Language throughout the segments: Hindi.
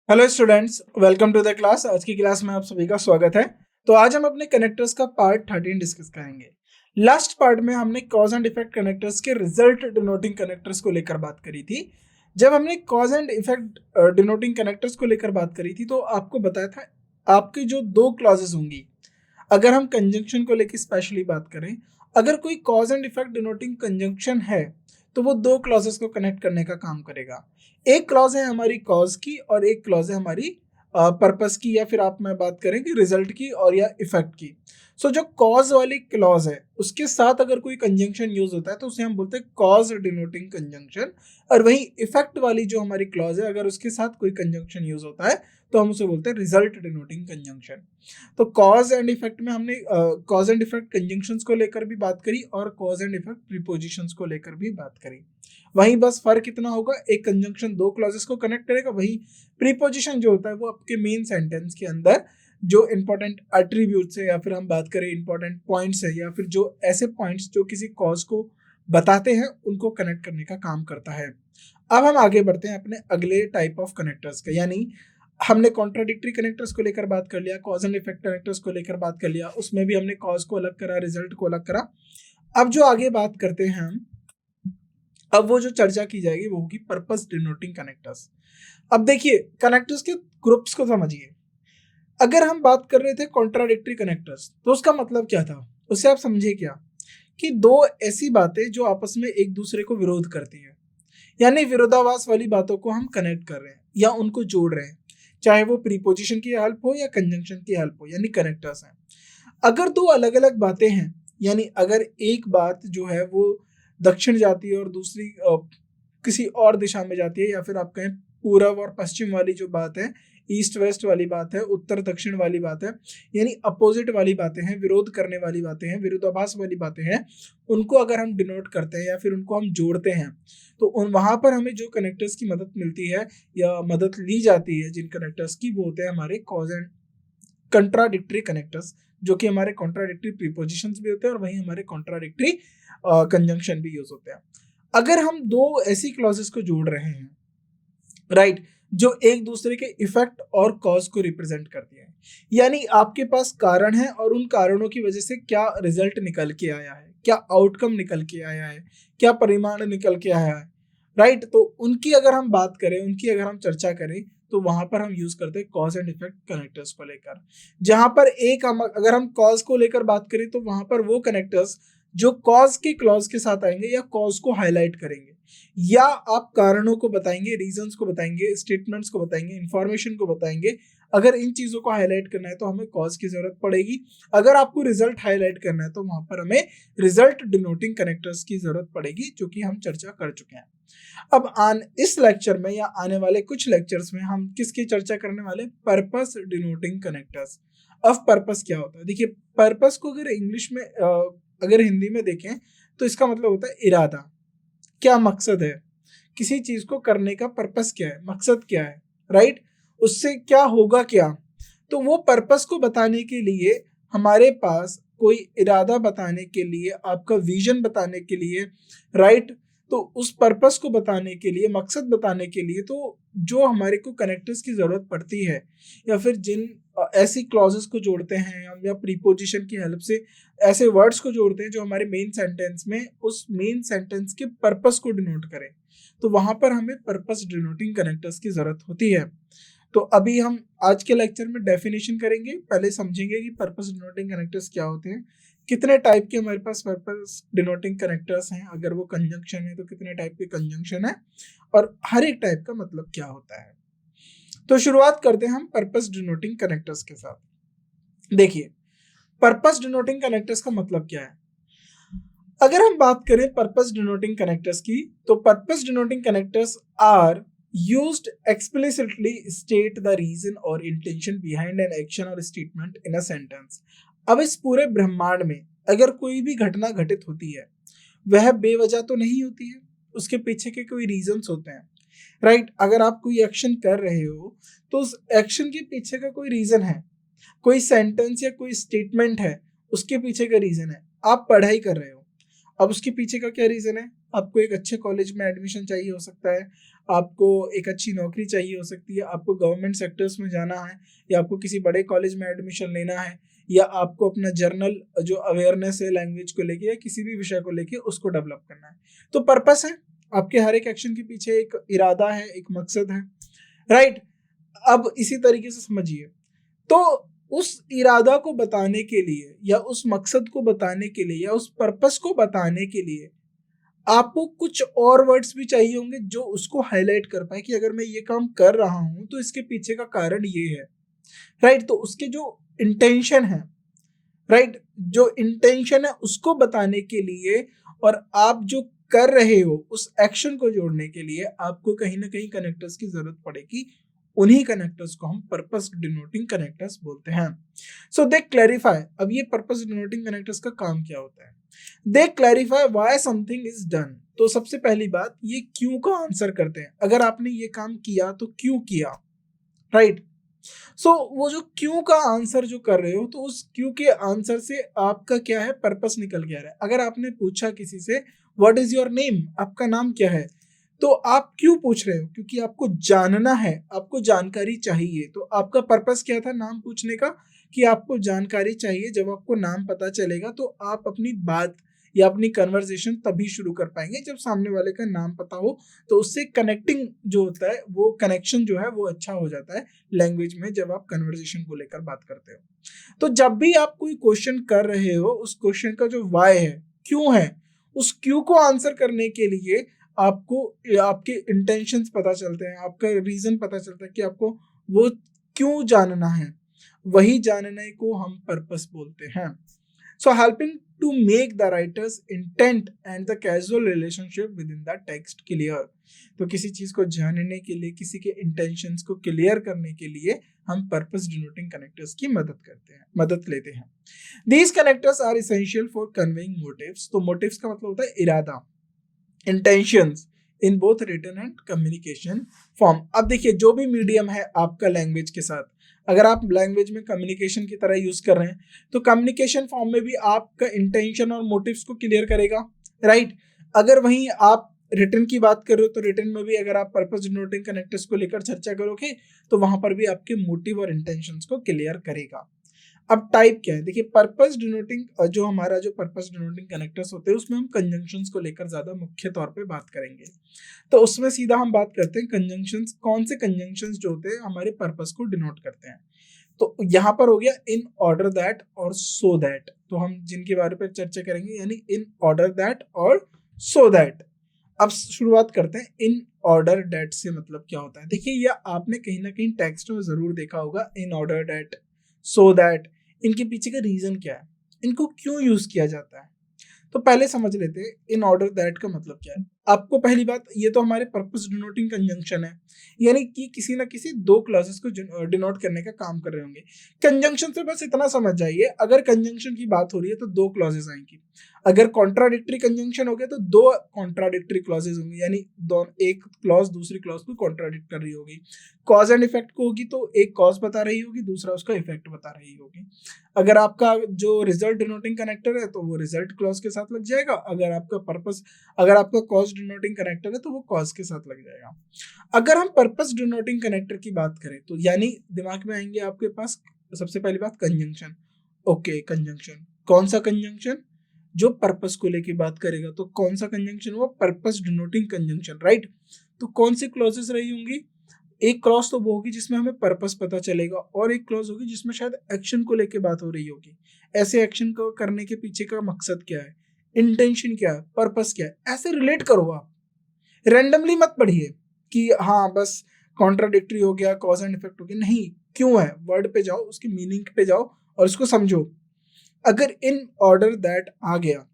Hello students, welcome to the class. आज की क्लास में आप सभी का स्वागत है। तो आज हम अपने कनेक्टर्स का पार्ट 13 डिस्कस करेंगे। लास्ट पार्ट में हमने कॉज एंड इफेक्ट कनेक्टर्स के रिजल्ट डिनोटिंग कनेक्टर्स को लेकर बात करी थी। जब हमने cause and effect denoting connectors को लेकर बात करी थी तो आपको बताया था आपकी जो दो क्लॉजेस होंगी, अगर हम कंजंक्शन को लेकर स्पेशली बात करें, अगर कोई cause and effect denoting conjunction है तो वो दो क्लॉजेस को कनेक्ट करने का काम करेगा। एक क्लॉज है हमारी कॉज की और एक क्लॉज है हमारी पर्पस की, या फिर आप मैं बात करें कि रिजल्ट की और या इफेक्ट की। सो जो कॉज वाली क्लॉज है उसके साथ अगर कोई कंजंक्शन यूज होता है तो उसे हम बोलते हैं कॉज डिनोटिंग कंजंक्शन। और वही इफेक्ट वाली जो हमारी क्लॉज है, अगर उसके साथ कोई कंजंक्शन यूज होता है तो हम उसे बोलते हैं रिजल्ट डिनोटिंग कंजंक्शन। तो कॉज एंड इफेक्ट में हमने कॉज एंड इफेक्ट कंजंक्शंस को लेकर भी बात करी और कॉज एंड इफेक्ट प्रीपोजिशंस को लेकर भी बात करी। वहीं बस फर्क इतना होगा, एक कंजंक्शन दो क्लॉजेस को कनेक्ट करेगा, वही प्रीपोजिशन जो होता है वो आपके मेन सेंटेंस के अंदर जो इंपॉर्टेंट एट्रीब्यूट्स है या फिर हम बात करें इंपॉर्टेंट पॉइंट्स है या फिर जो ऐसे पॉइंट्स जो किसी कॉज को बताते हैं उनको कनेक्ट करने का काम करता है। अब हम आगे बढ़ते हैं अपने अगले टाइप ऑफ कनेक्टर्स का, यानी हमने कॉन्ट्राडिक्टरी कनेक्टर्स को लेकर बात कर लिया, कॉज एंड इफेक्ट कनेक्टर्स को लेकर बात कर लिया, उसमें भी हमने कॉज को अलग करा, रिजल्ट को अलग करा। अब जो आगे बात करते हैं हम, अब वो जो चर्चा की जाएगी वो होगी पर्पस डिनोटिंग कनेक्टर्स। अब देखिए कनेक्टर्स के ग्रुप्स को समझिए। अगर हम बात कर रहे थे कॉन्ट्राडिक्टरी कनेक्टर्स तो उसका मतलब क्या था, उससे आप समझे क्या कि दो ऐसी बातें जो आपस में एक दूसरे को विरोध करती हैं, यानी विरोधाभास वाली बातों को हम कनेक्ट कर रहे हैं या उनको जोड़ रहे हैं, चाहे वो प्रीपोजिशन की हेल्प हो या कंजंक्शन की हेल्प हो, यानी कनेक्टर्स हैं। अगर दो अलग अलग बातें हैं, यानी अगर एक बात जो है वो दक्षिण जाती है और दूसरी किसी और दिशा में जाती है, या फिर आप कहें पूर्व और पश्चिम वाली जो बात है, ईस्ट वेस्ट वाली बात है, उत्तर दक्षिण वाली बात है, यानी अपोजिट वाली बातें हैं, विरोध करने वाली बातें हैं, विरोधाभास वाली बातें हैं, उनको अगर हम डिनोट करते हैं या फिर उनको हम जोड़ते हैं तो उन वहां पर हमें जो कनेक्टर्स की मदद मिलती है या मदद ली जाती है जिन कनेक्टर्स की, वो होते हैं हमारे कॉज एंड कंट्राडिक्टरी कनेक्टर्स, जो कि हमारे कॉन्ट्राडिक्टरी प्रीपोजिशंस भी होते हैं और वहीं हमारे कॉन्ट्राडिक्टरी कंजंक्शन भी यूज होते हैं। अगर हम दो ऐसी क्लॉजेस को जोड़ रहे हैं, राइट, जो एक दूसरे के इफेक्ट और कॉज को रिप्रेजेंट करती है, यानी आपके पास कारण है और उन कारणों की वजह से क्या रिजल्ट निकल के आया है, क्या आउटकम निकल के आया है, क्या परिमाण निकल के आया है, राइट, तो उनकी अगर हम बात करें, उनकी अगर हम चर्चा करें तो वहां पर हम यूज करते हैं कॉज एंड इफेक्ट कनेक्टर्स को लेकर। जहां पर एक हम अगर हम कॉज को लेकर बात करें तो वहां पर वो कनेक्टर्स जो कॉज के क्लॉज के साथ आएंगे या कॉज को हाईलाइट करेंगे, या आप कारणों को बताएंगे, रीजंस को बताएंगे, स्टेटमेंट्स को बताएंगे, इंफॉर्मेशन को बताएंगे। अगर इन चीजों को हाईलाइट करना है तो हमें कॉज की जरूरत पड़ेगी। अगर आपको रिजल्ट हाईलाइट करना है तो वहां पर हमें रिजल्ट डिनोटिंग कनेक्टर्स की जरूरत पड़ेगी, जो कि हम चर्चा कर चुके हैं। अब इस लेक्चर में या आने वाले कुछ लेक्चर्स में हम किसकी चर्चा करने वाले, पर्पस डिनोटिंग कनेक्टर्स। अब पर्पस क्या होता है, देखिए पर्पस को अगर इंग्लिश में अगर हिंदी में देखें तो इसका मतलब होता है इरादा, क्या मकसद है, किसी चीज को करने का पर्पस क्या है, मकसद क्या है, राइट, उससे क्या होगा क्या। तो वो पर्पस को बताने के लिए हमारे पास कोई इरादा बताने के लिए, आपका विजन बताने के लिए, राइट, तो उस पर्पस को बताने के लिए, मकसद बताने के लिए तो जो हमारे को कनेक्टर्स की जरूरत पड़ती है या फिर जिन ऐसी क्लॉजेस को जोड़ते हैं हम या प्रीपोजिशन की हेल्प से ऐसे वर्ड्स को जोड़ते हैं जो हमारे मेन सेंटेंस में उस मेन सेंटेंस के पर्पस को डिनोट करें, तो वहां पर हमें पर्पस डिनोटिंग कनेक्टर्स की जरूरत होती है। तो अभी हम आज के लेक्चर में डेफिनेशन करेंगे, पहले समझेंगे कि पर्पस डिनोटिंग कनेक्टर्स क्या होते हैं, कितने टाइप के हमारे पास पर्पस डिनोटिंग कनेक्टर्स हैं, अगर वो कंजंक्शन है तो कितने टाइप के कंजंक्शन है, और हर एक टाइप का मतलब क्या होता है। तो शुरुआत करते हैं हम पर्पस डिनोटिंग कनेक्टर्स के साथ। देखिए पर्पस डिनोटिंग कनेक्टर्स का मतलब क्या है। अगर हम बात करें पर्पस डिनोटिंग कनेक्टर्स की, तो purpose denoting connectors are used explicitly state the reason or intention behind an action or statement in a sentence। अब इस पूरे ब्रह्मांड में अगर कोई भी घटना घटित होती है वह बेवजह तो नहीं होती है, उसके पीछे के कोई रीजंस होते हैं, राइट। अगर आप कोई एक्शन कर रहे हो तो उस एक्शन के पीछे का कोई रीजन है, कोई सेंटेंस या कोई स्टेटमेंट है, उसके पीछे का रीजन है। आप पढ़ाई कर रहे हो, अब उसके पीछे का क्या रीजन है? आपको एक अच्छे कॉलेज में एडमिशन चाहिए हो सकता है, आपको एक अच्छी नौकरी चाहिए हो सकती है, आपको गवर्नमेंट सेक्टर्स में जाना है, या आपको किसी बड़े कॉलेज में एडमिशन लेना है, या आपको अपना जर्नल जो अवेयरनेस है लैंग्वेज को लेके या किसी भी विषय को लेके उसको डेवलप करना है। तो पर्पस है, आपके हर एक एक्शन के पीछे एक इरादा है, एक मकसद है, राइट। अब इसी तरीके से समझिए, तो उस इरादा को बताने के लिए या उस मकसद को बताने के लिए या उस पर्पस को बताने के लिए आपको कुछ और वर्ड्स भी चाहिए होंगे जो उसको हाईलाइट कर पाए कि अगर मैं ये काम कर रहा हूं तो इसके पीछे का कारण ये है, राइट। तो उसके जो इंटेंशन है, राइट, जो इंटेंशन है उसको बताने के लिए और आप जो कर रहे हो उस एक्शन को जोड़ने के लिए आपको कहीं ना कहीं कनेक्टर्स की जरूरत पड़ेगी। उन्हीं कनेक्टर्स को हम पर्पस डिनोटिंग कनेक्टर्स बोलते हैं। सो दे क्लैरिफाई, अब ये पर्पस डिनोटिंग कनेक्टर्स का काम क्या होता है? They clarify why something is done. तो सबसे पहली बात, ये क्यों का आंसर करते हैं। अगर आपने ये काम किया तो क्यों किया, राइट। सो वो जो क्यों का आंसर जो कर रहे हो, तो उस क्यों के आंसर से आपका क्या है, पर्पस निकल के आ रहा है। अगर आपने पूछा किसी से व्हाट इज योर नेम, आपका नाम क्या है, तो आप क्यों पूछ रहे हो? क्योंकि आपको जानना है, आपको जानकारी चाहिए। तो आपका पर्पस क्या था नाम पूछने का, कि आपको जानकारी चाहिए। जब आपको नाम पता चलेगा तो आप अपनी बात या अपनी कन्वर्सेशन तभी शुरू कर पाएंगे जब सामने वाले का नाम पता हो। तो उससे कनेक्टिंग जो होता है, वो कनेक्शन जो है वो अच्छा हो जाता है लैंग्वेज में जब आप कन्वर्सेशन को लेकर बात करते हो। तो जब भी आप कोई क्वेश्चन कर रहे हो, उस क्वेश्चन का जो वाई है, क्यों है, उस क्यों को आंसर करने के लिए आपको आपके इंटेंशंस पता चलते हैं, आपका रीजन पता चलता है कि आपको वो क्यों जानना है। वही जानने को हम पर्पस बोलते हैं। So helping to make the writer's intent and the casual relationship within the text clear. तो किसी चीज को जानने के लिए, किसी के इंटेंशंस को क्लियर करने के लिए हम पर्पस डिनोटिंग कनेक्टर्स की मदद लेते हैं। These connectors are essential for conveying motives. तो मोटिव्स का मतलब होता है इरादा, intentions in both written and communication form. अब देखिए, जो भी मीडियम है आपका लैंग्वेज के साथ, अगर आप लैंग्वेज में कम्युनिकेशन की तरह यूज कर रहे हैं तो कम्युनिकेशन फॉर्म में भी आपका इंटेंशन और मोटिव्स को क्लियर करेगा, राइट। अगर वहीं आप रिटन की बात कर रहे हो तो रिटन में भी अगर आप पर्पस डिनोटिंग कनेक्टर्स को लेकर चर्चा करोगे तो वहां पर भी आपके मोटिव और इंटेंशंस को क्लियर करेगा। अब टाइप क्या है, देखिए पर्पस डिनोटिंग जो हमारा जो पर्पस डिनोटिंग कनेक्टर्स होते हैं उसमें हम कंजंक्शंस को लेकर ज्यादा मुख्य तौर पे बात करेंगे। तो उसमें सीधा हम बात करते हैं कंजंक्शंस, कौन से कंजंक्शंस जो होते हैं हमारे पर्पस को डिनोट करते हैं। तो यहाँ पर हो गया इन ऑर्डर दैट और सो दैट, तो हम जिनके बारे पर चर्चा करेंगे, यानी इन ऑर्डर दैट और सो दैट। अब शुरुआत करते हैं इन ऑर्डर दैट से मतलब क्या होता है। देखिए, यह आपने कहीं ना कहीं टेक्स्ट में जरूर देखा होगा, इन ऑर्डर दैट, सो दैट। इनके पीछे का रीजन क्या है, इनको क्यों यूज किया जाता है। तो पहले समझ लेते हैं इन ऑर्डर दैट का मतलब क्या है। आपको पहली बात, ये तो हमारे पर्पस डिनोटिंग कंजंक्शन है, यानी कि किसी ना किसी दो क्लॉजेस को डिनोट करने का काम कर रहे होंगे। कंजंक्शन से बस इतना समझ जाइए, अगर कंजंक्शन की बात हो रही है तो दो क्लॉजेस आएंगी। अगर कॉन्ट्राडिक्टरी कंजंक्शन हो गया तो दो कॉन्ट्राडिक्टरी क्लॉजेस होंगी, यानी एक क्लॉज दूसरी क्लॉज को कॉन्ट्राडिक्ट कर रही होगी। कॉज एंड इफेक्ट को होगी तो एक कॉज बता रही होगी, दूसरा उसका इफेक्ट बता रही होगी। अगर आपका जो रिजल्ट डिनोटिंग कनेक्टर है तो वो रिजल्ट क्लॉज के साथ लग जाएगा, अगर आपका कॉज डिनोटिंग कनेक्टर है तो वो कॉज के साथ लग जाएगा। अगर हम पर्पस डिनोटिंग कनेक्टर की बात करें तो यानी दिमाग में आएंगे आपके पास सबसे पहली बात कंजंक्शन। ओके, कंजंक्शन, कौन सा कंजंक्शन, जो पर्पस को लेके बात करेगा। तो कौन सा कंजंक्शन हुआ, पर्पस डिनोटिंग कंजंक्शन, राइट। तो कौन सी क्लॉजेस रही होंगी, एक क्लॉज तो वो होगी जिसमें हमें पर्पस पता चलेगा और एक क्लॉज होगी जिसमें शायद एक्शन को लेके बात हो रही होगी। ऐसे एक्शन को करने के पीछे का मकसद क्या है, इंटेंशन क्या है, पर्पस क्या है, ऐसे रिलेट करो। आप रैंडमली मत पढ़िए कि हाँ बस कॉन्ट्राडिक्टरी हो गया, कॉज एंड इफेक्ट हो गया, नहीं, क्यों है, वर्ड पे जाओ, उसकी मीनिंग पे जाओ और उसको समझो। अगर इन ऑर्डर दैट आ गया,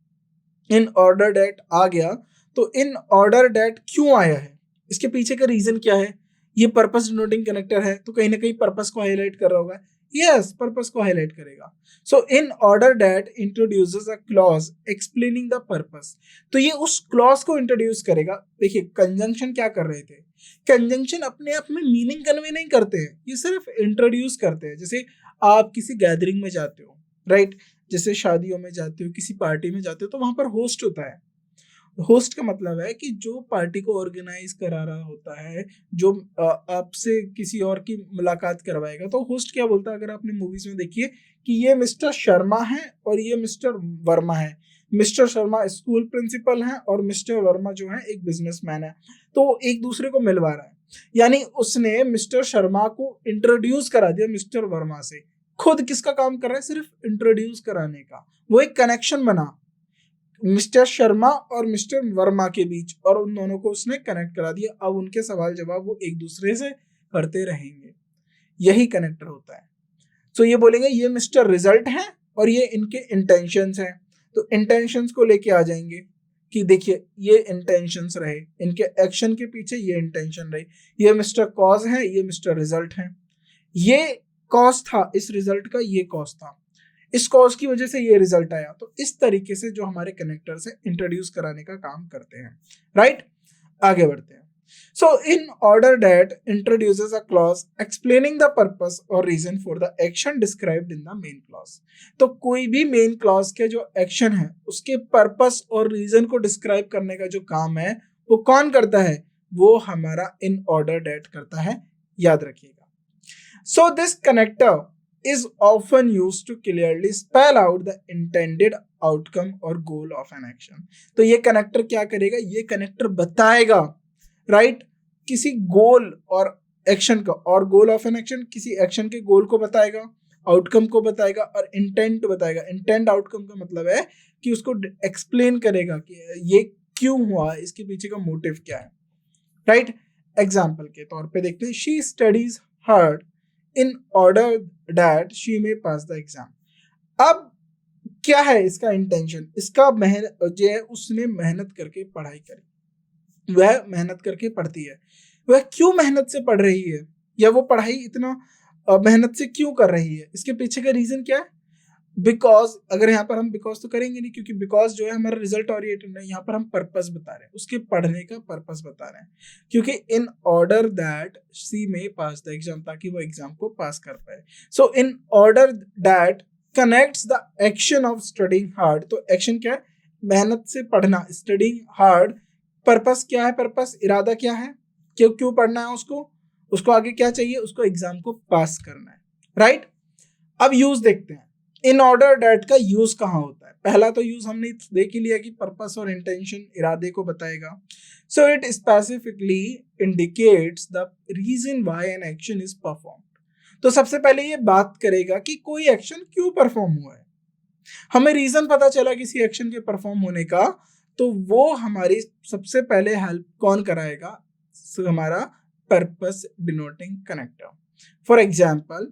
इन ऑर्डर दैट आ गया तो इन ऑर्डर दैट क्यों आया है, इसके पीछे का रीजन क्या है। ये पर्पस डिनोटिंग कनेक्टर है तो कहीं ना कहीं पर्पस को हाईलाइट कर रहा होगा, यस, पर्पस को हाईलाइट करेगा। So in order that introduces a clause explaining the purpose, तो ये उस क्लॉज को इंट्रोड्यूस करेगा। देखिए, कंजंक्शन क्या कर रहे थे, कंजंक्शन अपने आप में मीनिंग कन्वे नहीं करते हैं, ये सिर्फ इंट्रोड्यूस करते हैं। जैसे आप किसी गैदरिंग में जाते हो, राइट, जैसे शादियों में जाते हो, किसी पार्टी में जाते हो, तो वहां पर होस्ट होता है। होस्ट का मतलब है कि जो पार्टी को ऑर्गेनाइज करा रहा होता है, जो आपसे किसी और की मुलाकात करवाएगा, तो होस्ट क्या बोलता है, अगर आपने मूवीज में देखिए कि ये मिस्टर शर्मा है और ये मिस्टर वर्मा है। मिस्टर शर्मा स्कूल प्रिंसिपल हैं और मिस्टर वर्मा जो है एक बिजनेसमैन है, तो एक दूसरे को मिलवा रहा है। यानी उसने मिस्टर शर्मा को इंट्रोड्यूस करा दिया मिस्टर वर्मा से। खुद किसका काम कर रहा है, सिर्फ इंट्रोड्यूस कराने का। वो एक कनेक्शन बना मिस्टर शर्मा और मिस्टर वर्मा के बीच, और उन दोनों को उसने कनेक्ट करा दिया। अब उनके सवाल जवाब वो एक दूसरे से करते रहेंगे, यही कनेक्टर होता है। तो ये बोलेंगे ये मिस्टर रिजल्ट है और ये इनके इंटेंशंस हैं, तो इंटेंशंस को लेके आ जाएंगे कि देखिए ये इंटेंशंस रहे, इनके एक्शन के पीछे ये इंटेंशन रही। ये मिस्टर कॉज है, ये मिस्टर रिजल्ट है। ये कॉज था इस रिजल्ट का, ये कॉज था इस कॉज की वजह से ये रिजल्ट आया। तो इस तरीके से जो हमारे कनेक्टर्स है इंट्रोड्यूस कराने का काम करते हैं, राइट। आगे बढ़ते हैं। So in order that introduces a clause explaining the purpose और reason for the action described in the main clause. तो कोई भी मेन क्लॉज के जो एक्शन है उसके पर्पस और रीजन को डिस्क्राइब करने का जो काम है वो कौन करता है, वो हमारा इन ऑर्डर दैट करता है, याद रखिएगा। So this connector is often used to clearly spell out the intended outcome or goal of an action। तो ये कनेक्टर क्या करेगा, ये कनेक्टर बताएगा, राइट, किसी गोल और एक्शन का, और गोल ऑफ एन एक्शन किसी एक्शन के गोल को बताएगा, आउटकम को बताएगा और इंटेंट बताएगा। इंटेंट आउटकम का मतलब है कि उसको एक्सप्लेन करेगा कि ये क्यों हुआ, इसके पीछे का मोटिव क्या है, राइट। एग्जाम्पल के तौर पे देखते हैं, she studies hard in order that she may pass the exam। अब क्या है इसका इंटेंशन, इसका मेहनत जो है, उसने मेहनत करके पढ़ाई करी, वह मेहनत करके पढ़ती है। वह क्यों मेहनत से पढ़ रही है, या वो पढ़ाई इतना मेहनत से क्यों कर रही है, इसके पीछे का रीजन क्या है। बिकॉज, अगर यहाँ पर हम बिकॉज तो करेंगे नहीं, क्योंकि बिकॉज जो है हमारा रिजल्ट ओरिएंटेड है, यहाँ पर हम पर्पस बता रहे हैं, उसके पढ़ने का पर्पस बता रहे हैं। क्योंकि इन ऑर्डर दैट सी में पास द एग्जाम, ताकि वो एग्जाम को पास कर पाए। So in order that connects the action of studying hard. तो एक्शन क्या है, मेहनत से पढ़ना, स्टडिंग हार्ड। पर्पस क्या है, पर्पस इरादा क्या है, क्यों क्यों पढ़ना है उसको आगे क्या चाहिए, उसको एग्जाम को पास करना है, राइट। अब यूज देखते हैं, इन ऑर्डर डैट का यूज कहाँ होता है। पहला तो यूज हमने देख ही लिया कि पर्पस और इंटेंशन इरादे को बताएगा। So it specifically indicates the reason why an action is performed. तो सबसे पहले ये बात करेगा कि कोई एक्शन क्यों परफॉर्म हुआ है। हमें रीजन पता चला किसी एक्शन के परफॉर्म होने का, तो वो हमारी सबसे पहले हेल्प कौन कराएगा, हमारा purpose denoting connector. For example,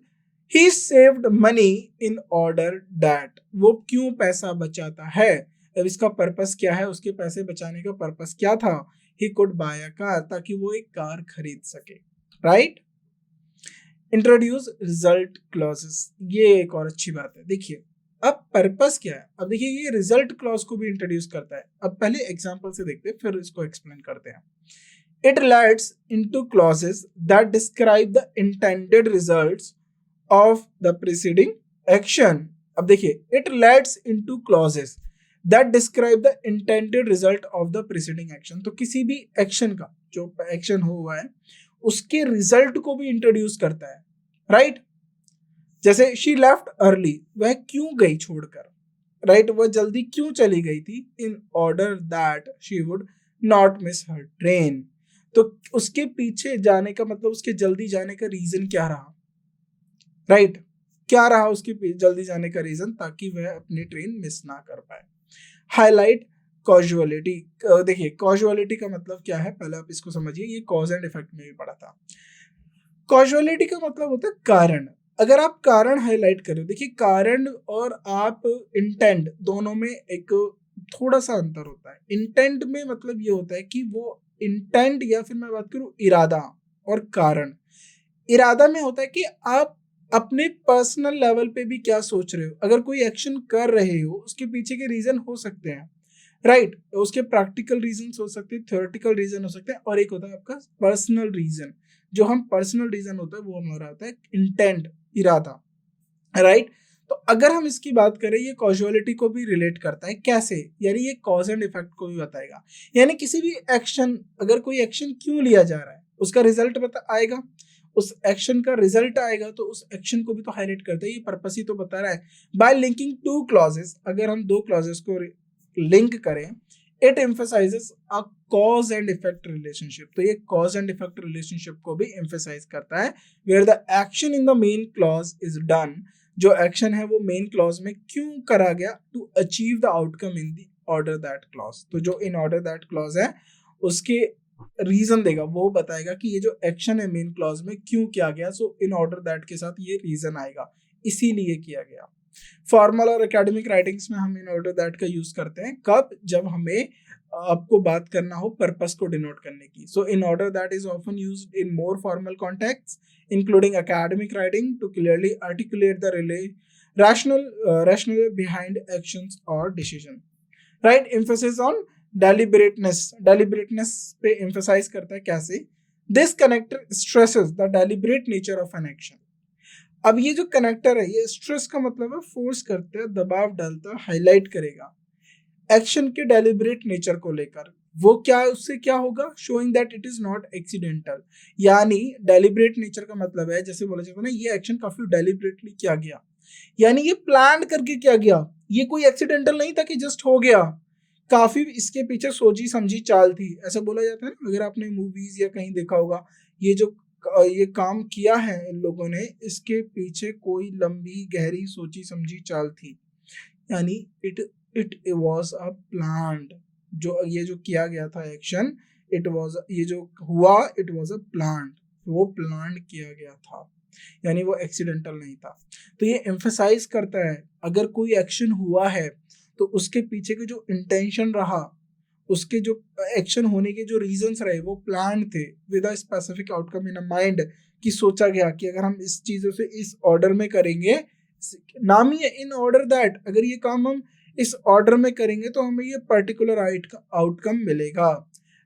he saved money in order that, वो क्यों पैसा बचाता है, अब इसका पर्पस क्या है, उसके पैसे बचाने का पर्पस क्या था, he could buy a car, ताकि वो एक कार खरीद सके, राइट। इंट्रोड्यूस रिजल्ट क्लॉजेस, ये एक और अच्छी बात है। देखिए अब पर्पस क्या है, अब देखिए ये रिजल्ट क्लॉज को भी इंट्रोड्यूस करता है। अब पहले एग्जांपल से देखते हैं, फिर इसको एक्सप्लेन करते हैं। It relates into clauses that describe the intended results of the preceding action। अब देखिए, it relates into clauses that describe the intended result of the preceding action। तो किसी भी एक्शन का, जो एक्शन हुआ है उसके रिजल्ट को भी इंट्रोड्यूस करता है, राइट। जैसे she left early, वह क्यों गई छोड़कर, राइट, वह जल्दी क्यों चली गई थी, in order that she would not miss her train। तो उसके पीछे जाने का मतलब, उसके जल्दी जाने का रीजन क्या रहा, राइट, क्या रहा उसके जल्दी जाने का रीजन, ताकि वह अपनी ट्रेन मिस ना कर पाए। हाईलाइट कॉजुअलिटी, देखिए कॉजुअलिटी का मतलब क्या है, पहले आप इसको समझिए, ये कॉज एंड इफेक्ट में भी पढ़ा था। कॉजुअलिटी का मतलब होता है कारण। अगर आप कारण हाईलाइट करें, देखिए कारण और आप इंटेंट दोनों में एक थोड़ा सा अंतर होता है। इंटेंट में मतलब ये होता है कि वो इंटेंट, या फिर मैं बात करूं इरादा, और कारण, इरादा में होता है कि आप अपने पर्सनल लेवल पे भी क्या सोच रहे हो। अगर कोई एक्शन कर रहे हो उसके पीछे के रीजन हो सकते हैं, राइट, उसके प्रैक्टिकल रीजन हो सकते हैं, थ्योरेटिकल रीजन हो सकते हैं, और एक होता है आपका पर्सनल रीजन। जो हम पर्सनल रीजन होता है वो हमारा होता है इंटेंट, इरादा, राइट। तो अगर हम इसकी बात करें, ये कॉजुअलिटी को भी रिलेट करता है। कैसे? यानी ये कॉज एंड इफेक्ट को भी बताएगा। यानी किसी भी एक्शन, अगर कोई एक्शन क्यों लिया जा रहा है, उसका रिजल्ट आएगा, उस एक्शन का रिजल्ट आएगा, तो उस एक्शन को भी तो हाईलाइट करता है। ये पर्पस ही तो बता रहा है। बाय लिंकिंग टू क्लॉजेस, अगर हम दो क्लॉजेस को लिंक करें, it emphasises a cause and effect relationship. तो ये कॉज एंड इफेक्ट रिलेशनशिप को भी एम्फसाइज करता है, where the action in the main clause is done, जो एक्शन है वो मेन क्लॉज में क्यों करा गया, to achieve the outcome in the order that clause. तो जो इन ऑर्डर दैट क्लॉज है उसके रीजन देगा, वो बताएगा कि ये जो एक्शन है मेन क्लॉज में क्यों किया गया। सो इन ऑर्डर दैट के साथ ये रीजन आएगा, इसीलिए किया गया। फॉर्मल और एकेडमिक राइटिंग्स में हम इन ऑर्डर दैट का यूज करते हैं, कब? जब हमें आपको बात करना हो पर्पस को डिनोट करने की। So in order that is often used in more formal context including academic writing to clearly articulate the rationale behind actions or decision. Right? Emphasis on deliberateness पे emphasize करता है। कैसे? This connector stresses the deliberate nature of an action. अब ये जो कनेक्टर है, ये स्ट्रेस का मतलब है फोर्स करता है, दबाव डालता है, हाईलाइट करेगा एक्शन के डेलिबरेट नेचर को लेकर। वो क्या है, उससे क्या होगा? Showing that it is not accidental. यानी डेलिबरेट नेचर का मतलब है, जैसे बोला जाता है ना, ये एक्शन काफी डेलिबरेटली किया गया, यानी ये प्लान करके किया गया, ये कोई एक्सीडेंटल नहीं था कि जस्ट हो गया, काफी इसके पीछे सोची समझी चाल थी। ऐसा बोला जाता है ना, अगर आपने मूवीज या कहीं देखा होगा, ये काम किया है इन लोगों ने, इसके पीछे कोई लंबी गहरी सोची समझी चाल थी, यानी इट वाज अ प्लान्ड। जो किया गया था एक्शन, इट वाज, ये जो हुआ, इट वाज अ प्लान्ड, वो प्लान किया गया था, यानी वो एक्सीडेंटल नहीं था। तो ये एम्फसाइज करता है, अगर कोई एक्शन हुआ है तो उसके पीछे के जो इंटेंशन रहा, उसके जो एक्शन होने के जो रीजंस रहे, वो प्लान थे with a specific outcome in a mind, कि सोचा गया कि अगर हम इस चीजों से इस ऑर्डर में करेंगे, नाम ही है इन ऑर्डर दैट, अगर ये काम हम इस ऑर्डर में करेंगे तो हमें ये पर्टिकुलर आउटकम मिलेगा।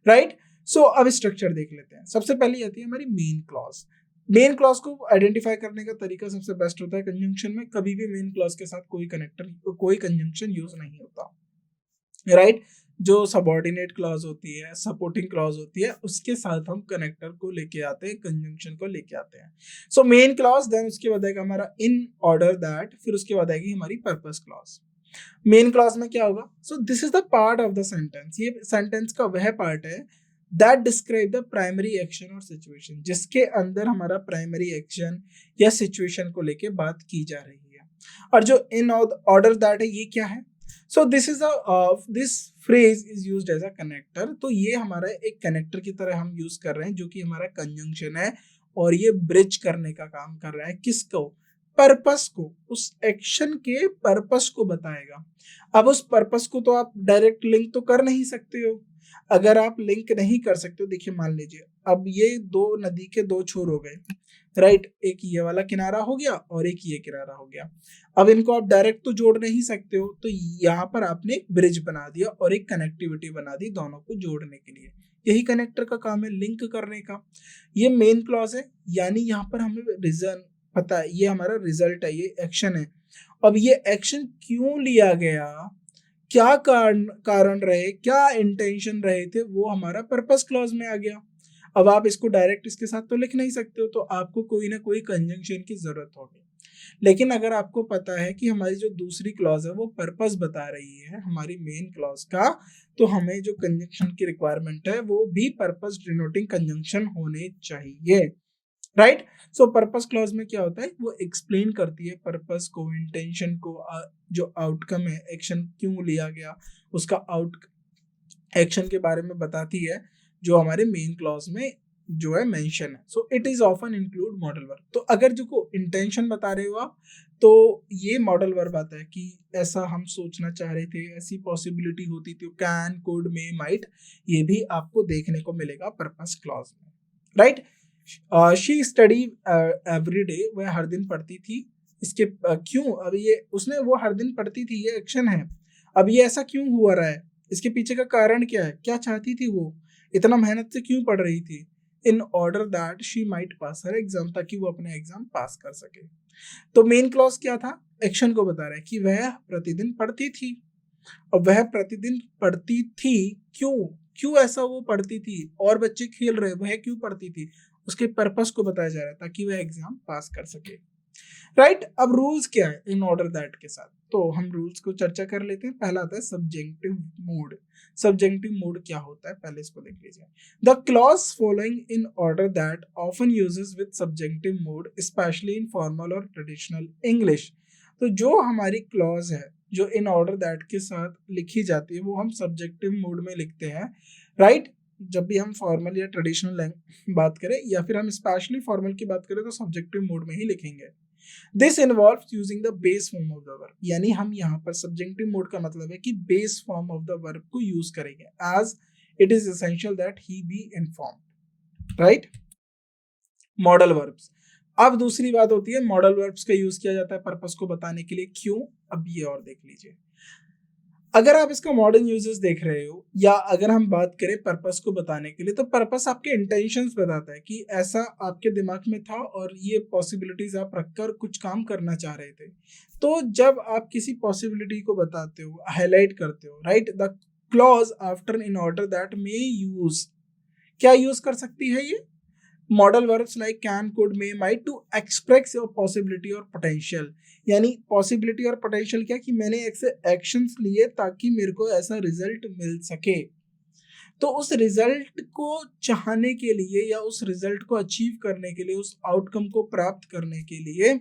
राइट? सो अब स्ट्रक्चर देख लेते हैं। सबसे पहले आती है हमारी मेन क्लॉज। मेन क्लॉज को आइडेंटिफाई करने का तरीका सबसे बेस्ट होता है कंजंक्शन में। कभी भी मेन क्लॉज के साथ कोई कंजंक्शन यूज नहीं होता। राइट? जो सबऑर्डिनेट क्लॉज होती है, सपोर्टिंग क्लॉज होती है, उसके साथ हम कनेक्टर को लेके आते हैं, कंजंक्शन को लेके आते हैं। सो मेन क्लॉज, देन उसके बाद आएगा हमारा इन ऑर्डर दैट, फिर उसके बाद आएगी हमारी पर्पस क्लॉज। मेन क्लॉज में क्या होगा? So this is the part of the sentence, ये सेंटेंस का वह पार्ट है that describe the primary action और सिचुएशन, जिसके अंदर हमारा प्राइमरी एक्शन या सिचुएशन को लेके बात की जा रही है। और जो इन ऑर्डर दैट है, ये क्या है? So this phrase is used as a connector. तो ये हमारा एक कनेक्टर की तरह हम यूज कर रहे हैं, जो कि हमारा कंजंक्शन है, और ये ब्रिज करने का काम कर रहा है। किसको? पर्पस को, उस एक्शन के पर्पस को बताएगा। अब उस पर्पस को तो आप डायरेक्ट लिंक तो कर नहीं सकते हो। अगर आप लिंक नहीं कर सकते हो, देखिए मान लीजिए अब ये दो नदी के दो छोर हो गए, राइट? एक ये वाला किनारा हो गया और एक ये किनारा हो गया। अब इनको आप डायरेक्ट तो जोड़ नहीं सकते हो, तो यहाँ पर आपने एक ब्रिज बना दिया और एक कनेक्टिविटी बना दी दोनों को जोड़ने के लिए। यही कनेक्टर का काम है, लिंक करने का। ये मेन क्लॉज है, यानी यहाँ पर हमें रीजन पता है, ये हमारा रिजल्ट है, ये एक्शन है। अब ये एक्शन क्यों लिया गया, क्या कारण रहे, क्या इंटेंशन रहे थे, वो हमारा पर्पस क्लॉज में आ गया। अब आप इसको डायरेक्ट इसके साथ तो लिख नहीं सकते हो, तो आपको कोई ना कोई कंजंक्शन की जरूरत होगी। लेकिन अगर आपको पता है कि हमारी जो दूसरी क्लॉज है वो पर्पस बता रही है हमारी मेन क्लॉज का, तो हमें जो कंजंक्शन की रिक्वायरमेंट है वो भी पर्पस डिनोटिंग कंजंक्शन होने चाहिए। राइट? सो पर्पस क्लॉज में क्या होता है, वो एक्सप्लेन करती है पर्पस को, इंटेंशन को, जो आउटकम है, एक्शन क्यों लिया गया, उसका एक्शन के बारे में बताती है, जो हमारे मेन क्लॉज में जो है मेंशन है। So it is often include modal verb. तो अगर जो को इंटेंशन बता रहे हो आप, तो ये मॉडल वर्ब आता है कि ऐसा हम सोचना चाह रहे थे, ऐसी पॉसिबिलिटी होती थी, कैन, कुड, मे, माइट, ये भी आपको देखने को मिलेगा पर्पस क्लॉज में। Right? She study every day, वह हर दिन पढ़ती थी। इसके क्यों, अब ये उसने वो हर दिन पढ़ती थी, ये एक्शन है। अब ये ऐसा क्यों हुआ रहा है, इसके पीछे का कारण क्या है, क्या चाहती थी वो, इतना मेहनत से क्यों पढ़ रही थी? इन order that she might pass her exam, ताकि वो अपने एग्जाम पास कर सके। तो मेन क्लॉज क्या था? एक्शन को बता रहा है कि वह प्रतिदिन पढ़ती थी। और वह प्रतिदिन पढ़ती थी क्यों? क्यों ऐसा वो पढ़ती थी? और बच्चे खेल रहे, वह क्यों पढ़ती थी? उसके पर्पस को बताया जा रहा है ताकि वह एग्जाम पास कर सके। राइट, अब रूल्स क्या है इन ऑर्डर दैट के साथ, तो हम रूल्स को चर्चा कर लेते हैं। पहला आता है सब्जेक्टिव मूड। सब्जेक्टिव मूड क्या होता है, पहले इसको देख लीजिए। The clause following in order that often uses with subjective mood specially in formal और ट्रेडिशनल इंग्लिश। तो जो हमारी क्लॉज है जो इन ऑर्डर दैट के साथ लिखी जाती है वो हम सब्जेक्टिव मूड में लिखते हैं। राइट, जब भी हम फॉर्मल या ट्रेडिशनल बात करें या फिर हम स्पेशली फॉर्मल की बात करें तो सब्जेक्टिव मूड में ही लिखेंगे। This involves using the base form of the verb, यानी हम यहाँ पर सब्जेक्टिव मोड का मतलब है कि base form of the verb को यूज करेंगे, as it is essential that he be informed. Right, modal verbs. अब दूसरी बात होती है मॉडल वर्ब्स का यूज किया जाता है पर्पस को बताने के लिए। क्यों? अब ये और देख लीजिए। अगर आप इसका मॉडर्न यूजेस देख रहे हो या अगर हम बात करें पर्पस को बताने के लिए, तो पर्पस आपके इंटेंशंस बताता है कि ऐसा आपके दिमाग में था और ये पॉसिबिलिटीज आप रखकर कुछ काम करना चाह रहे थे। तो जब आप किसी पॉसिबिलिटी को बताते हो, हाईलाइट करते हो, right, the clause after in order that may use, क्या यूज कर सकती है ये? Modal verbs like can, could, may, might to express your possibility और पोटेंशियल। यानी पॉसिबिलिटी और पोटेंशियल क्या कि मैंने ऐसे एक्शंस लिए ताकि मेरे को ऐसा रिजल्ट मिल सके। तो उस रिजल्ट को चाहने के लिए या उस रिजल्ट को अचीव करने के लिए, उस आउटकम को प्राप्त करने के लिए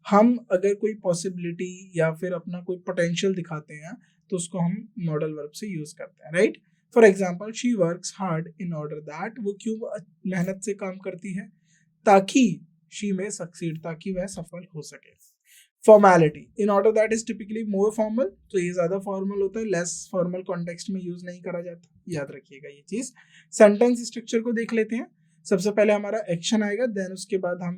हम अगर कोई पॉसिबिलिटी या फिर अपना कोई पोटेंशियल दिखाते हैं तो उसको हम मॉडल वर्ब से यूज करते हैं। Right, for example she works hard in order that, वो क्यों मेहनत से काम करती है? ताकि शी में सक्सीड, ताकि वह सफल हो सके। Formality in order that is typically more formal, तो ये ज्यादा फॉर्मल होता है, लेस फॉर्मल कॉन्टेक्स्ट में यूज नहीं करा जाता, याद रखिएगा ये चीज। सेंटेंस स्ट्रक्चर को देख लेते हैं। सबसे पहले हमारा एक्शन आएगा, देन उसके बाद हम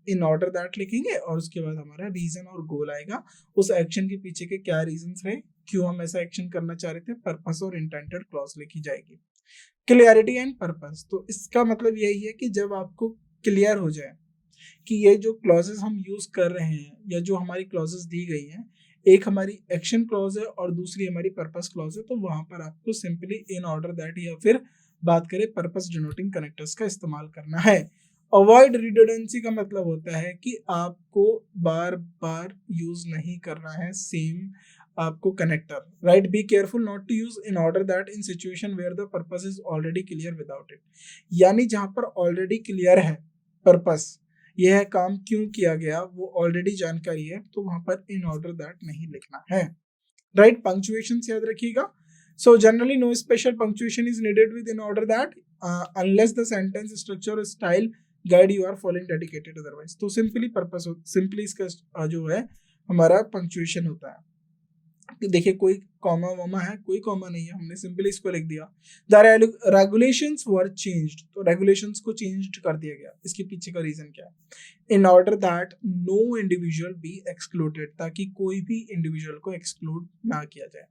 इन ऑर्डर दैट लिखेंगे और उसके बाद हमारा रीजन और गोल आएगा। उस एक्शन के पीछे के क्या रीजंस रहे, क्यों हम ऐसा एक्शन करना चाह रहे थे, पर्पस और इंटेंडेड क्लॉज लिखी जाएगी। क्लियरिटी एंड पर्पस, तो इसका मतलब यही है कि जब आपको क्लियर हो जाए कि ये जो क्लॉजेस हम यूज कर रहे हैं या जो हमारी क्लॉजेस दी गई हैं, एक हमारी एक्शन क्लॉज है और दूसरी हमारी पर्पस क्लॉज है, तो वहां पर आपको सिंपली इन ऑर्डर दैट या फिर बात करें पर्पस डिनोटिंग कनेक्टर्स का इस्तेमाल करना है। अवॉइड रिडंडेंसी का मतलब होता है कि आपको बार बार यूज नहीं करना है सेम आपको connector. Right, be careful not to use in order that in situation where the purpose is already clear without it, यानी जहां पर ऑलरेडी क्लियर है पर्पस, यह काम क्यों किया गया वो ऑलरेडी जानकारी है, तो वहां पर इन ऑर्डर दैट नहीं लिखना है। राइट, पंक्चुएशन याद रखिएगा। So generally no special punctuation is needed with in order that unless the sentence structure or style guide you are following dedicated otherwise। तो simply purpose simply इसका जो है हमारा punctuation होता है। देखिए कोई कॉमा वॉमा है, कोई कॉमा नहीं है, हमने सिंपली इसको लिख दिया। द रेगुलेशंस वर चेंज्ड, तो रेगुलेशंस को चेंज कर दिया गया। इसके पीछे का रीजन क्या है? In order that no individual be excluded, ताकि कोई भी इंडिविजुअल को एक्सक्लूड ना किया जाए।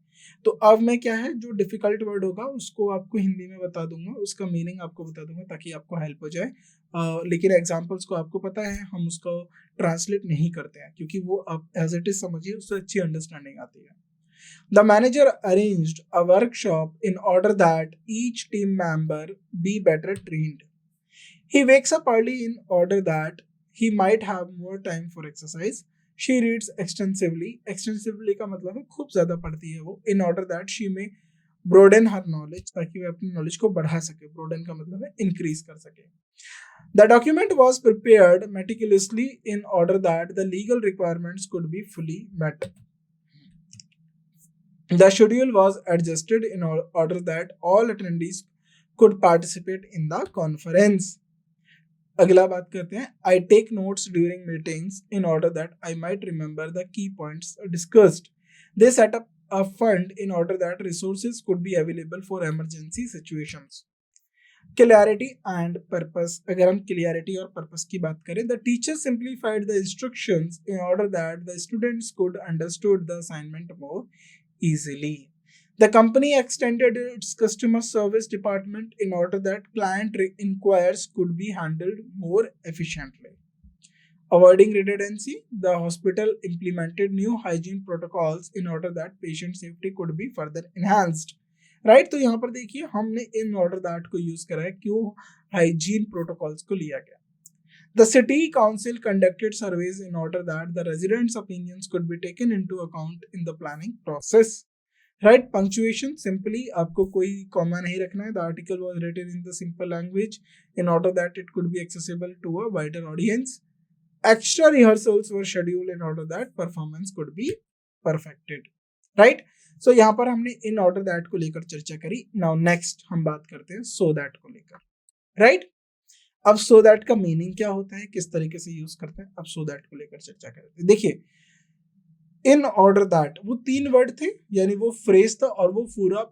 तो अब मैं क्या है जो डिफिकल्ट वर्ड होगा उसको आपको हिंदी में बता दूंगा, उसका मीनिंग आपको बता दूंगा ताकि आपको हेल्प हो जाए। लेकिन एग्जाम्पल्स को आपको पता है हम उसको ट्रांसलेट नहीं करते हैं क्योंकि वो आप एज इट इज समझिए, उससे अच्छी अंडरस्टैंडिंग आती है। The manager arranged a workshop in order that each team member be better trained. He wakes up early in order that he might have more time for exercise. She reads extensively. Extensively का मतलब है खूब ज़्यादा पढ़ती है वो। In order that she may broaden her knowledge, ताकि वह अपनी knowledge को बढ़ा सके। Broaden का मतलब है increase कर सके। The document was prepared meticulously in order that the legal requirements could be fully met. The schedule was adjusted in order that all attendees could participate in the conference. अगला बात करते हैं, I take notes during meetings in order that I might remember the key points discussed. They set up a fund in order that resources could be available for emergency situations. Clarity and purpose, अगर हम clarity और purpose की बात करें, the teacher simplified the instructions in order that the students could understood the assignment more easily. The company extended its customer service department in order that client inquiries could be handled more efficiently. Avoiding redundancy, the hospital implemented new hygiene protocols in order that patient safety could be further enhanced. Right तो यहाँ पर देखिए हमने इन ऑर्डर दैट को यूज करा है, क्यों हाइजीन प्रोटोकॉल्स को लिया गया. The city council conducted surveys in order that the residents' opinions could be taken into account in the planning process. Right? Punctuation simply आपको कोई कॉमा नहीं रखना है. The article was written in the simple language in order that it could be accessible to a wider audience. Extra rehearsals were scheduled in order that performance could be perfected. Right? So यहाँ पर हमने in order that को लेकर चर्चा करी. Now next हम बात करते हैं so that को लेकर. Right? अब so that का मीनिंग क्या होता है, किस तरीके से यूज करते हैं, अब so that को लेकर चर्चा करते हैं. देखिए इन ऑर्डर दैट वो 3 वर्ड थे, यानी वो फ्रेज था और वो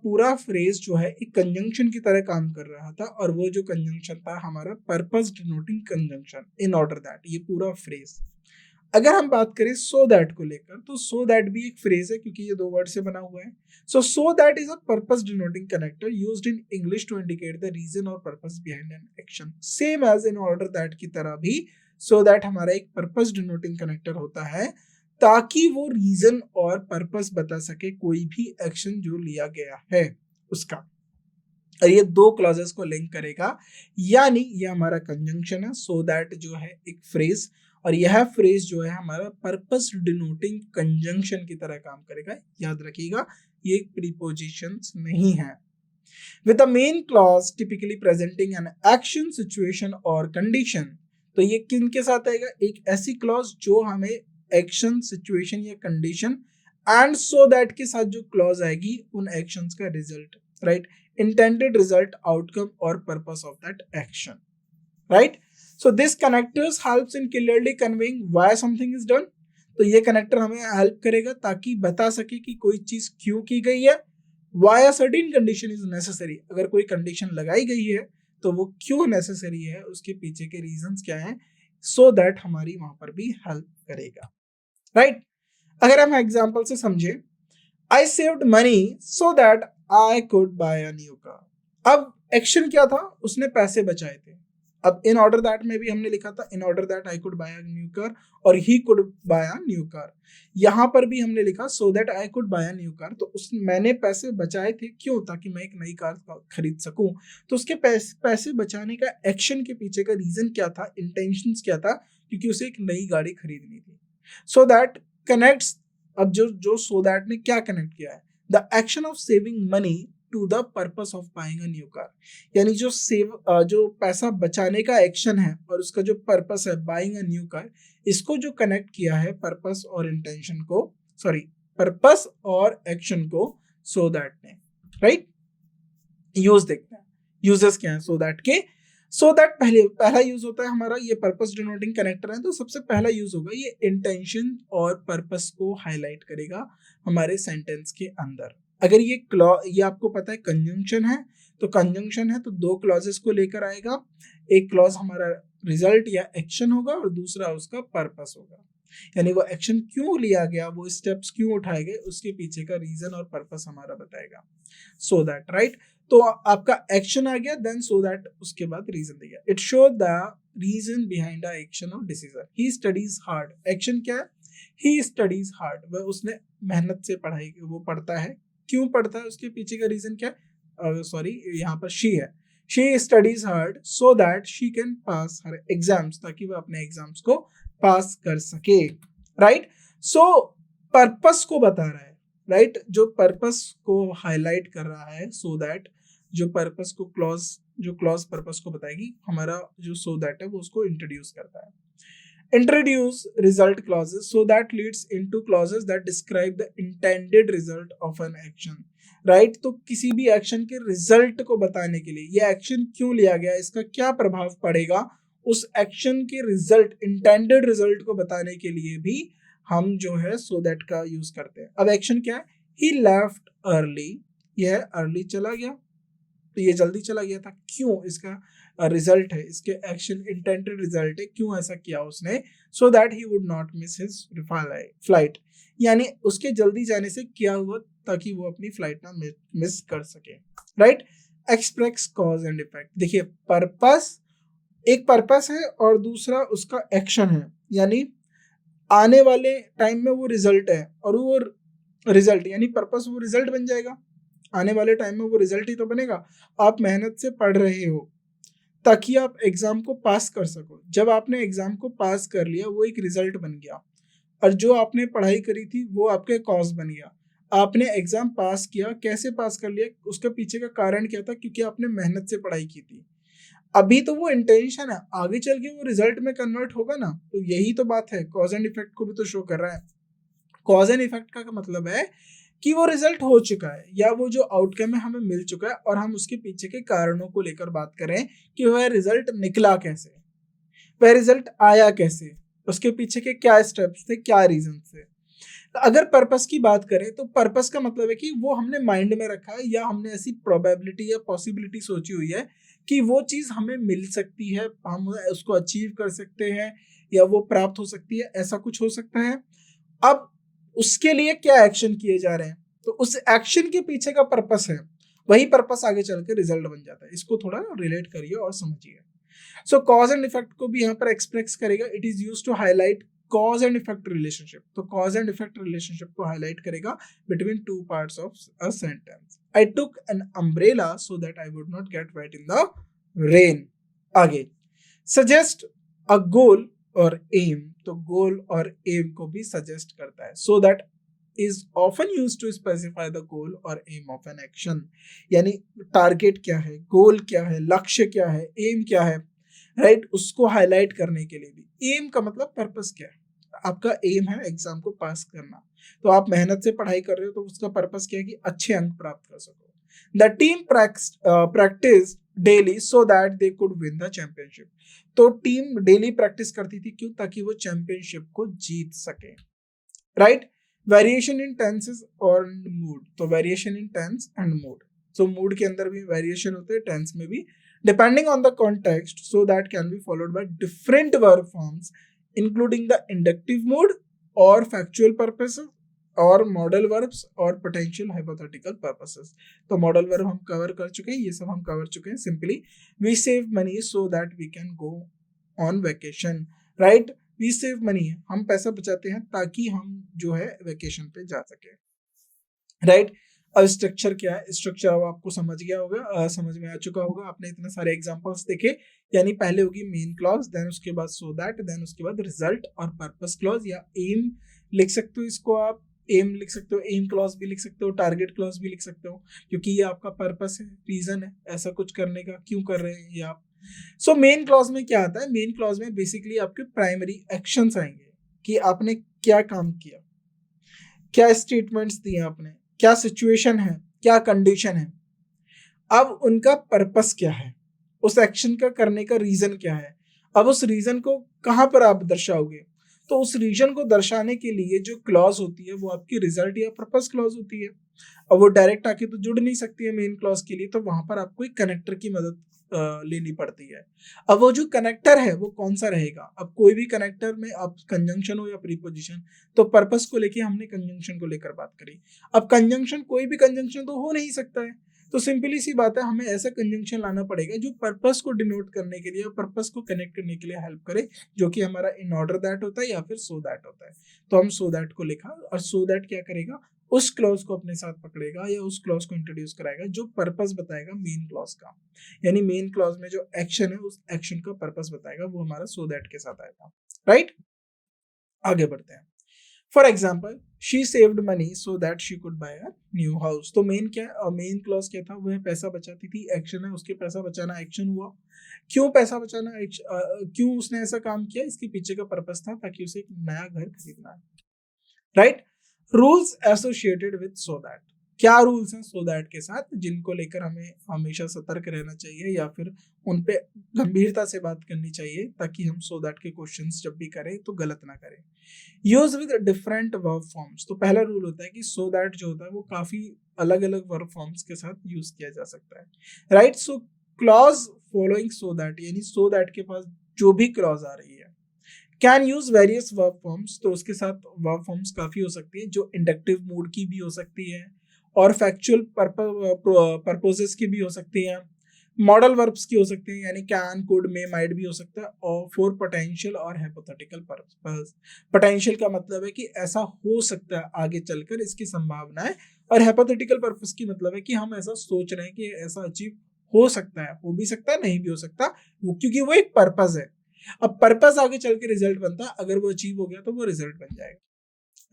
पूरा फ्रेज जो है एक कंजंक्शन की तरह काम कर रहा था, और वो जो कंजंक्शन था हमारा purpose denoting conjunction. In order that ये पूरा फ्रेज. अगर हम बात करें सो दैट को लेकर, तो सो दैट भी एक फ्रेज है क्योंकि ये 2 वर्ड से बना हुआ है. So that is a purpose denoting connector used in English to indicate the reason और purpose behind an action. Same as in order that की तरह भी सो दैट हमारा एक पर्पस डिनोटिंग कनेक्टर होता है ताकि वो रीजन और पर्पस बता सके कोई भी एक्शन जो लिया गया है उसका. और ये 2 क्लॉजेस को लिंक करेगा, यानी ये हमारा कंजंक्शन है. सो दैट जो है एक फ्रेज, और यह फ्रेज जो है हमारा पर्पस डिनोटिंग कंजंक्शन की तरह काम करेगा. याद रखिएगा ये प्रीपोजिशंस नहीं है. With the main clause typically presenting an action, situation और कंडीशन. तो ये किन के साथ आएगा, एक ऐसी क्लॉज जो हमें एक्शन, सिचुएशन या कंडीशन एंड सो दैट के साथ जो क्लॉज आएगी उन एक्शंस का result. Right? Intended result, outcome और purpose of that action. Right? So this connectors helps in clearly conveying why something is done. तो ये कनेक्टर हमें हेल्प करेगा ताकि बता सके कि कोई चीज क्यों की गई है. Why a certain condition is necessary. अगर कोई कंडीशन लगाई गई है तो वो क्यों नेसेसरी है, उसके पीछे के रीजंस क्या हैं, सो दैट हमारी वहां पर भी हेल्प करेगा. राइट? अगर हम एग्जांपल से समझे, I saved money so that I could buy a new car. अब एक्शन क्या था, उसने पैसे बचाए थे. अब इन ऑर्डर दैट में भी हमने लिखा था in order that I could buy a new car और he could buy a new car. यहां पर भी हमने लिखा so that I could buy a new car. तो मैंने पैसे बचाए थे क्यों, ताकि मैं एक नई कार खरीद सकूं. तो उसके पैसे बचाने का एक्शन के पीछे का रीजन क्या था, इंटेंशंस क्या था, क्योंकि उसे एक नई गाड़ी खरीदनी थी. So that connects. अब जो सो दैट ने क्या कनेक्ट किया है, the action of saving money to the purpose of buying a new car. यानी जो पैसा बचाने का एक्शन है और उसका जो पर्पस है बाइंग अ न्यू कार, इसको जो कनेक्ट किया है पर्पस और इंटेंशन को, सॉरी पर्पस और एक्शन को सो दैट ने. राइट? यूज देखते हैं, यूजेस क्या है सो दैट के. सो दैट पहला यूज होता है हमारा, ये पर्पस डिनोटिंग कनेक्टर है, तो सबसे पहला यूज होगा ये इंटेंशन और पर्पस को हाईलाइट करेगा हमारे सेंटेंस के अंदर. अगर ये आपको पता है कंजंक्शन है, तो कंजंक्शन है तो 2 क्लॉजेस को लेकर आएगा. एक क्लॉज हमारा रिजल्ट या एक्शन होगा और दूसरा उसका पर्पस होगा, यानी वो एक्शन क्यों लिया गया, वो स्टेप्स क्यों उठाए गए, उसके पीछे का रीजन और पर्पस हमारा बताएगा. So that. राइट? तो आपका एक्शन आ गया, देन सो दैट, उसके बाद रीजन दिया. It show the reason behind the action और decision. He studies hard. Action क्या है, ही स्टडीज हार्ड. वह उसने मेहनत से पढ़ाई, वो पढ़ता है. क्यों पढ़ता है, उसके पीछे का रीजन क्या है, सॉरी यहाँ पर शी है. She studies hard so that she can pass her exams, ताकि वह अपने एग्जाम्स को पास कर सके. राइट? सो पर्पस को बता रहा है. राइट? जो पर्पस को हाईलाइट कर रहा है सो दैट, जो पर्पस को क्लॉज पर्पस को बताएगी, हमारा जो सो दैट है वो उसको इंट्रोड्यूस करता है. Introduce result clauses so that leads into clauses that describe the intended result of an action. Right? तो किसी भी एक्शन के रिजल्ट को बताने के लिए, ये एक्शन क्यों लिया गया, इसका क्या प्रभाव पड़ेगा, उस एक्शन के रिजल्ट, इंटेंडेड रिजल्ट को बताने के लिए भी हम जो है सो दैट का यूज करते हैं. अब एक्शन क्या है, ही लेफ्ट अर्ली. यह अर्ली चला गया, तो ये जल्दी चला गया था. क्यों, इसका रिजल्ट है, इसके एक्शन इंटेंडेड रिजल्ट है, क्यों ऐसा किया उसने, सो that he would not miss his flight. यानी उसके जल्दी जाने से क्या हुआ, ताकि वो अपनी फ्लाइट ना मिस कर सके. Right? Express cause and effect. देखिए पर्पस एक पर्पस है और दूसरा उसका एक्शन है, यानी आने वाले टाइम में वो रिजल्ट है, और वो रिजल्ट यानी पर्पस वो रिजल्ट बन जाएगा, आने वाले टाइम में वो रिजल्ट ही तो बनेगा। आप मेहनत से पढ़ रहे हो ताकि आप एग्जाम को पास कर सको, जब आपने एग्जाम को पास कर लिया वो एक रिजल्ट बन गया, और जो आपने पढ़ाई करी थी वो आपके कॉज बन गया। आपने एग्जाम पास किया, कैसे पास कर लिया, उसके पीछे का कारण क्या था, क्योंकि आपने मेहनत से पढ़ाई की थी। अभी तो वो इंटेंशन है, आगे चल के वो रिजल्ट में कन्वर्ट होगा ना, तो यही तो बात है, कॉज एंड इफेक्ट को भी तो शो कर रहा है। कॉज एंड इफेक्ट का मतलब है कि वो रिजल्ट हो चुका है, या वो जो आउटकम है हमें मिल चुका है, और हम उसके पीछे के कारणों को लेकर बात करें कि वह रिजल्ट निकला कैसे, वह रिजल्ट आया कैसे, उसके पीछे के क्या स्टेप्स थे, क्या रीजन थे। अगर पर्पस की बात करें तो पर्पस का मतलब है कि वो हमने माइंड में रखा है, या हमने ऐसी प्रोबेबिलिटी या पॉसिबिलिटी सोची हुई है कि वो चीज हमें मिल सकती है, हम उसको अचीव कर सकते हैं, या वो प्राप्त हो सकती है, ऐसा कुछ हो सकता है। अब उसके लिए क्या एक्शन किए जा रहे हैं, तो उस एक्शन के पीछे का पर्पस है, वही पर्पस आगे चल के रिजल्ट बन जाता है। इसको थोड़ा रिलेट करिए और समझिए। सो कॉज एंड इफेक्ट को भी यहाँ पर एक्सप्रेस करेगा, it is use to highlight cause and effect relationship. तो कॉज एंड इफेक्ट रिलेशनशिप को हाईलाइट करेगा between two parts of a sentence. I took an umbrella so that I would not get wet in the rain. आगे सजेस्ट अ गोल और एम, तो गोल और एम को भी सजेस्ट करता है। So that is often use to specify the goal और एम ऑफ एन एक्शन, यानी टारगेट क्या है, गोल क्या है, लक्ष्य क्या है, एम क्या है, राइट, उसको हाईलाइट करने के लिए भी। एम का मतलब पर्पस क्या है, आपका एम है एग्जाम को पास करना, तो आप मेहनत से पढ़ाई कर रहे हो, तो उसका पर्पस क्या है कि अच्छे अंक प्राप्त कर सको। The team practice daily so that they could win the championship. तो टीम डेली प्रैक्टिस करती थी, क्यों, ताकि वो चैंपियनशिप को जीत सके, राइट। वेरिएशन इन टेंसेस और मूड, तो variation in tense and mood, so mood के अंदर भी वेरिएशन होते हैं, टेंस में भी, depending on the context, so that can be followed by different verb forms including the inductive mood और फैक्चुअल पर्पसेस और मॉडल वर्ब्स और पोटेंशियल हाइपोथेटिकल पर्पसेस। तो मॉडल वर्ब हम कवर कर चुके हैं, ये सब हम कवर चुके हैं। Simply we save money so that we can go on vacation, right. We save money, हम पैसा बचाते हैं ताकि हम जो है वेकेशन पे जा सके, राइट। अब स्ट्रक्चर क्या है, स्ट्रक्चर अब आपको समझ गया होगा, समझ में आ चुका होगा, आपने इतने सारे एग्जांपल्स देखे। यानी पहले होगी मेन क्लॉज, देन उसके बाद सो दैट, देन उसके बाद रिजल्ट और पर्पस क्लॉज, या एम लिख सकते हो इसको आप, एम लिख सकते हो, एम क्लॉज भी लिख सकते हो, टारगेट क्लॉज भी लिख सकते हो, क्योंकि ये आपका पर्पस है, रीजन है ऐसा कुछ करने का, क्यों कर रहे हैं ये आप। सो मेन क्लॉज में क्या आता है, मेन क्लॉज में बेसिकली आपके प्राइमरी एक्शंस आएंगे, कि आपने क्या काम किया, क्या स्टेटमेंट्स दिए आपने, क्या सिचुएशन है, क्या कंडीशन है, अब उनका पर्पस क्या है, उस एक्शन का करने का रीजन क्या है, अब उस रीजन को कहां पर आप दर्शाओगे। तो उस रीजन को दर्शाने के लिए जो क्लॉज होती है वो आपकी रिजल्ट या पर्पस क्लॉज होती है। अब वो डायरेक्ट आके तो जुड़ नहीं सकती है मेन क्लॉज के लिए, तो वहां पर आपको एक कनेक्टर की मदद लेनी पड़ती है। अब वो जो कनेक्टर है वो कौन सा रहेगा, अब कोई भी कनेक्टर में अब कंजंक्शन हो या प्रीपोजिशन, तो पर्पस को लेके हमने कंजंक्शन को लेकर बात करी। अब कंजंक्शन, कोई भी कंजंक्शन तो हो नहीं सकता है, तो सिंपली सी बात है, हमें ऐसा कंजंक्शन लाना पड़ेगा जो पर्पस को डिनोट करने के लिए, पर्पस को कनेक्ट करने के लिए हेल्प करे, जो कि हमारा इन ऑर्डर दैट होता है या फिर सो दैट होता है। तो हम सो दैट को लिखा, और सो दैट क्या करेगा, उस क्लॉज को अपने साथ पकड़ेगा या उस क्लॉज को इंट्रोड्यूस कराएगा जो पर्पस बताएगा मेन क्लॉज का, यानी मेन क्लॉज में जो एक्शन है उस एक्शन का पर्पस बताएगा, वो हमारा सो दैट के साथ आएगा, राइट। आगे बढ़ते हैं। For example, she saved money so that she could buy a new house. तो मेन क्या है, मेन क्लॉज क्या था, वह पैसा बचाती थी, एक्शन है उसके पैसा बचाना, एक्शन हुआ। क्यों पैसा बचाना, क्यों उसने ऐसा काम किया, इसके पीछे का पर्पस था ताकि उसे एक नया घर खरीदना है, right. Rules associated with so that, क्या रूल्स हैं सो दैट के साथ जिनको लेकर हमें हमेशा सतर्क रहना चाहिए, या फिर उन पे गंभीरता से बात करनी चाहिए, ताकि हम सो दैट के क्वेश्चंस जब भी करें तो गलत ना करें। Use with different verb forms, तो पहला रूल होता है कि सो दैट जो होता है वो काफी अलग अलग वर्ब फॉर्म्स के साथ यूज किया जा सकता है, right. So clause following so that, यानी सो दैट के पास जो भी क्लॉज आ रही है, can use various verb forms, तो उसके साथ वर्ब फॉर्म्स काफी हो सकती है, जो इंडक्टिव मूड की भी हो सकती है और फैक्चुअल पर्पोजेस की भी हो सकती है, मॉडल वर्ब्स की हो सकते हैं, यानी कैन, कुड, मे, माइट भी हो सकता है। और फॉर पोटेंशियल और हाइपोथेटिकल पर्पस। पोटेंशियल का मतलब है कि ऐसा हो सकता है आगे चलकर, इसकी संभावना है। और हाइपोथेटिकल पर्पस की मतलब है कि हम ऐसा सोच रहे हैं कि ऐसा अचीव हो सकता है, हो भी सकता है, नहीं भी हो सकता, वो क्योंकि वो एक पर्पस है। अब पर्पस आगे चल के रिजल्ट बनता है, अगर वो अचीव हो गया तो वो रिजल्ट बन जाएगा,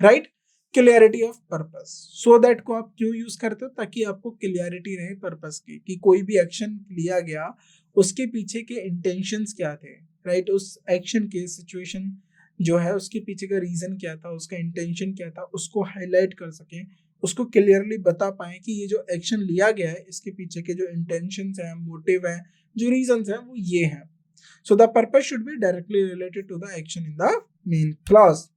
right. Clarity of purpose, so that को आप क्यों यूज करते हो? ताकि आपको क्लियरिटी रहे पर्पस की, कि कोई भी एक्शन लिया गया उसके पीछे के इंटेंशंस क्या थे, राइट। उस एक्शन के सिचुएशन जो है उसके पीछे का रीजन क्या था, उसका इंटेंशन क्या था, उसको हाईलाइट कर सकें, उसको क्लियरली बता पाए कि ये जो एक्शन लिया गया है इसके पीछे के जो इंटेंशंस हैं, मोटिव हैं, जो रीजंस हैं वो ये हैं। So the purpose should be directly related to the action in the main clause.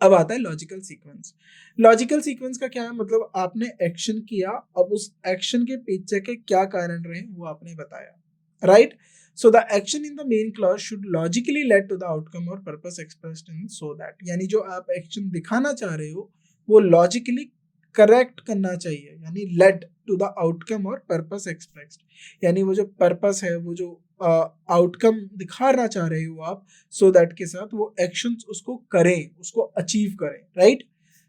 अब आता है लॉजिकल सीक्वेंस। लॉजिकल सीक्वेंस का क्या है? मतलब आपने एक्शन किया, अब उस एक्शन के पीछे के क्या कारण रहे वो आपने बताया, right. So the action in the main clause should logically lead to the outcome और purpose expressed in so that, यानी जो आप एक्शन दिखाना चाह रहे हो वो लॉजिकली करेक्ट करना चाहिए, यानी लेड टू द आउटकम और पर्पस एक्सप्रेस्ड, यानी वो जो पर्पस है, वो जो आउटकम दिखाना चाह रहे हो आप, सो दैट के साथ वो एक्शंस उसको करें, उसको अचीव करें, right.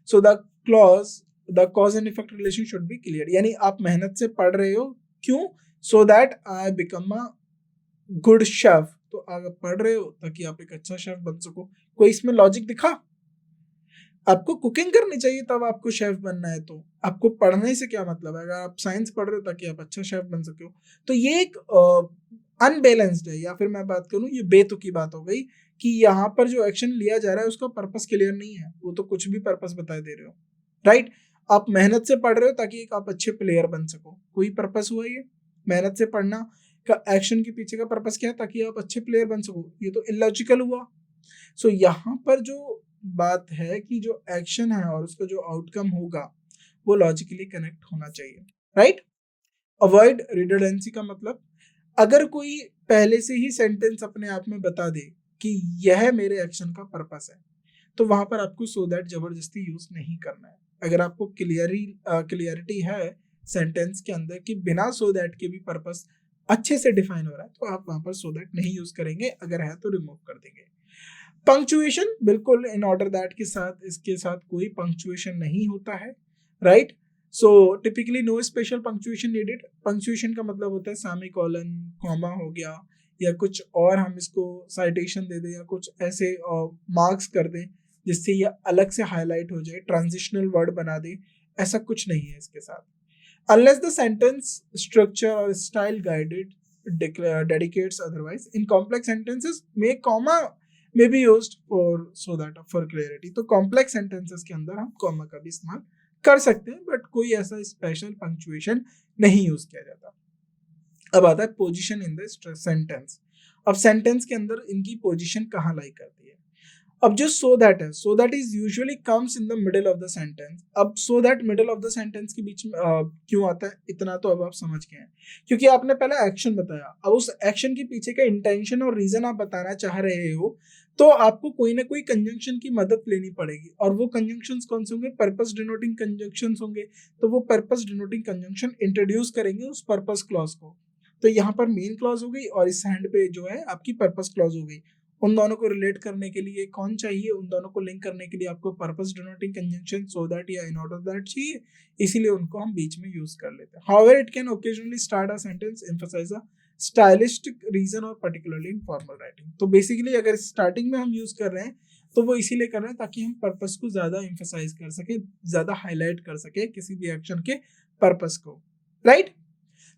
So the clause, the cause and effect relation should be clear, यानी आप मेहनत से पढ़ रहे हो, क्यों? सो that I become a good chef, तो आप पढ़ रहे हो ताकि आप एक अच्छा शेफ बन सको। कोई इसमें लॉजिक दिखा? आपको कुकिंग करनी चाहिए तब आपको शेफ बनना है, तो आपको पढ़ने से क्या मतलब है? अगर आप साइंस पढ़ रहे हो ताकि आप अच्छा शेफ बन सके हो, तो ये एक अनबैलेंस्ड है, या फिर मैं बात करूं ये बेतुकी बात हो गई कि यहाँ पर जो एक्शन लिया जा रहा है उसका पर्पस क्लियर नहीं है, वो तो कुछ भी पर्पस बता दे रहे हो, राइट। आप मेहनत से पढ़ रहे हो ताकि एक आप अच्छे प्लेयर बन सको, कोई पर्पस हुआ ये? मेहनत से पढ़ना का एक्शन के पीछे का पर्पस क्या है? ताकि आप अच्छे प्लेयर बन सको, ये तो इलॉजिकल हुआ। सो यहाँ पर जो बात है कि जो एक्शन है और उसका जो आउटकम होगा वो लॉजिकली कनेक्ट होना चाहिए, राइट। अवॉइड रिडंडेंसी का मतलब, अगर कोई पहले से ही सेंटेंस अपने आप में बता दे कि यह मेरे एक्शन का पर्पस है, तो वहां पर आपको सो दैट जबरदस्ती यूज नहीं करना है। अगर आपको क्लियरिटी है सेंटेंस के अंदर कि बिना सो दैट के भी पर्पस अच्छे से डिफाइन हो रहा है, तो आप वहां पर सो दैट नहीं यूज करेंगे, अगर है तो रिमूव कर देंगे। पंक्चुएशन, बिल्कुल इन ऑर्डर दैट के साथ, इसके साथ कोई पंक्चुएशन नहीं होता है, right. So typically no special punctuation needed. Punctuation का मतलब होता है सेमीकोलन, कॉमा हो गया, या कुछ और हम इसको साइटेशन दे दें, या कुछ ऐसे मार्क्स कर दें जिससे ये अलग से हाईलाइट हो जाए, ट्रांजिशनल वर्ड बना दे, ऐसा कुछ नहीं है इसके साथ। अनलेस द सेंटेंस स्ट्रक्चर और style guided dedicates otherwise, in complex sentences may comma may be used for clarity। तो कॉम्प्लेक्स सेंटेंसेस के अंदर हम कॉमा का भी इस्तेमाल कर सकते हैं, बट कोई ऐसा स्पेशल पंक्चुएशन नहीं यूज किया जाता। अब आता है पोजीशन इन द सेंटेंस। अब सेंटेंस के अंदर इनकी पोजीशन कहाँ लाई करती है? अब जो सो दैट है, so that is usually comes in the middle of the sentence. अब so that middle of the sentence के बीच में क्यों आता है, इतना तो अब आप समझ गए हैं, क्योंकि आपने पहले एक्शन बताया, अब उस एक्शन के पीछे का इंटेंशन और रीजन आप बताना चाह रहे हो, तो आपको कोई ना कोई कंजंक्शन की मदद लेनी पड़ेगी, और वो कंजंक्शंस कौन से होंगे? पर्पस डिनोटिंग कंजंक्शंस होंगे। तो वो पर्पस डिनोटिंग कंजंक्शन इंट्रोड्यूस करेंगे उस पर्पस क्लॉज को। तो यहाँ पर मेन क्लॉज हो गई, और इस हैंड पे जो है आपकी पर्पस क्लॉज हो गई। उन दोनों को रिलेट करने के लिए कौन चाहिए? उन दोनों को लिंक करने के लिए आपको purpose denoting conjunction so that या इन ऑर्डर दैट चाहिए, इसीलिए उनको हम बीच में यूज कर लेते हैं। However it can occasionally start a sentence emphasise a stylistic reason और पर्टिकुलरली इन फॉर्मल राइटिंग। तो बेसिकली अगर स्टार्टिंग में हम यूज कर रहे हैं तो वो इसीलिए कर रहे हैं ताकि हम पर्पस को ज्यादा एम्फसाइज कर सके, ज्यादा हाईलाइट कर सके किसी भी एक्शन के पर्पस को, right.